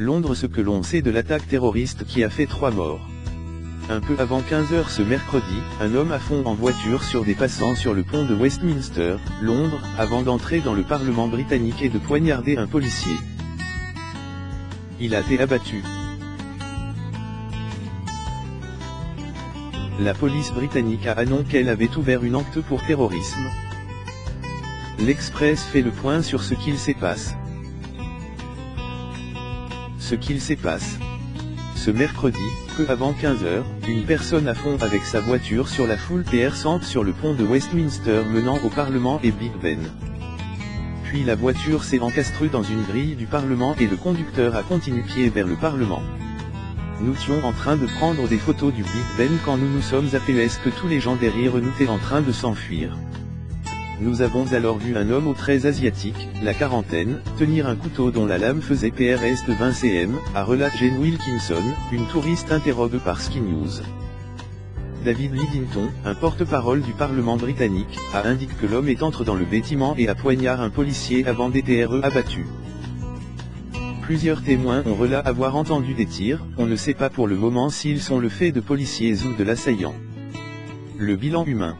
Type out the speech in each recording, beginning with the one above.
Londres. Ce que l'on sait de l'attaque terroriste qui a fait 3 morts. Un peu avant 15 h ce mercredi, un homme à fond en voiture sur des passants sur le pont de Westminster, Londres, avant d'entrer dans le Parlement britannique et de poignarder un policier. Il a été abattu. La police britannique a annoncé qu'elle avait ouvert une enquête pour terrorisme. L'Express fait le point sur ce qu'il se passe. Ce mercredi, peu avant 15 h, une personne à fond avec sa voiture sur la foule passante sur le pont de Westminster menant au Parlement et Big Ben. Puis la voiture s'est encastrée dans une grille du Parlement et le conducteur a continué pied vers le Parlement. Nous étions en train de prendre des photos du Big Ben quand nous nous sommes aperçus que tous les gens derrière nous étaient en train de s'enfuir. Nous avons alors vu un homme aux traits asiatiques, la quarantaine, tenir un couteau dont la lame faisait PRS de 20 cm, a relaté Jane Wilkinson, une touriste interroguée par Sky News. David Lidington, un porte-parole du Parlement britannique, a indiqué que l'homme est entré dans le bâtiment et a poignardé un policier avant d'être abattu. Plusieurs témoins ont relaté avoir entendu des tirs, on ne sait pas pour le moment s'ils sont le fait de policiers ou de l'assaillant. Le bilan humain.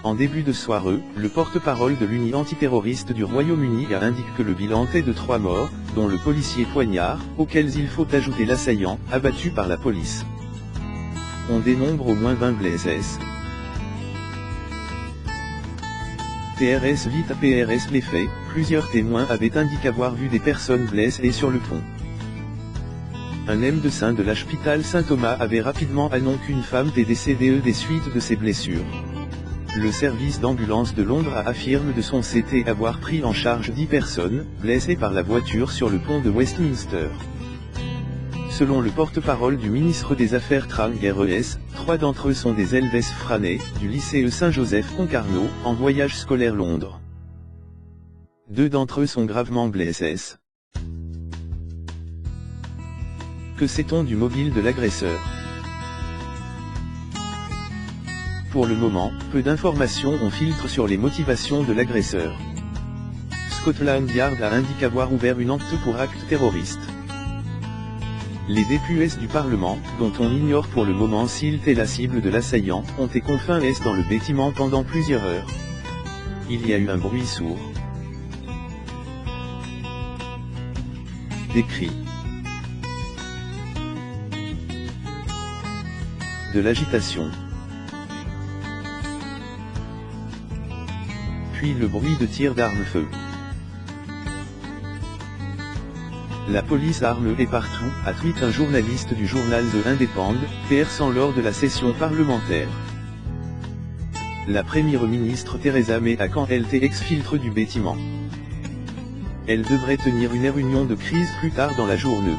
En début de soirée, le porte-parole de l'Union antiterroriste du Royaume-Uni a indiqué que le bilan était de 3 morts, dont le policier poignard, auxquels il faut ajouter l'assaillant, abattu par la police. On dénombre au moins 20 blessés. TRS vite à PRS les faits, plusieurs témoins avaient indiqué avoir vu des personnes blessées sur le pont. Un médecin de l'hôpital Saint-Thomas avait rapidement annoncé qu'une femme était décédée des suites de ses blessures. Le service d'ambulance de Londres a affirmé de son côté avoir pris en charge 10 personnes, blessées par la voiture sur le pont de Westminster. Selon le porte-parole du ministre des Affaires étrangères, 3 d'entre eux sont des élèves franais, du lycée Saint-Joseph-Concarneau, en voyage scolaire Londres. 2 d'entre eux sont gravement blessés. Que sait-on du mobile de l'agresseur? Pour le moment, peu d'informations ont filtré sur les motivations de l'agresseur. Scotland Yard a indiqué avoir ouvert une enquête pour acte terroriste. Les députés du Parlement, dont on ignore pour le moment s'ils étaient la cible de l'assaillant, ont été confinés dans le bâtiment pendant plusieurs heures. Il y a eu un bruit sourd. Des cris. De l'agitation. Puis le bruit de tirs d'armes-feu. La police armée est partout, a tweeté un journaliste du journal The Independent, perçant lors de la session parlementaire. La première ministre Theresa May a quand elle été exfiltrée du bâtiment. Elle devrait tenir une réunion de crise plus tard dans la journée.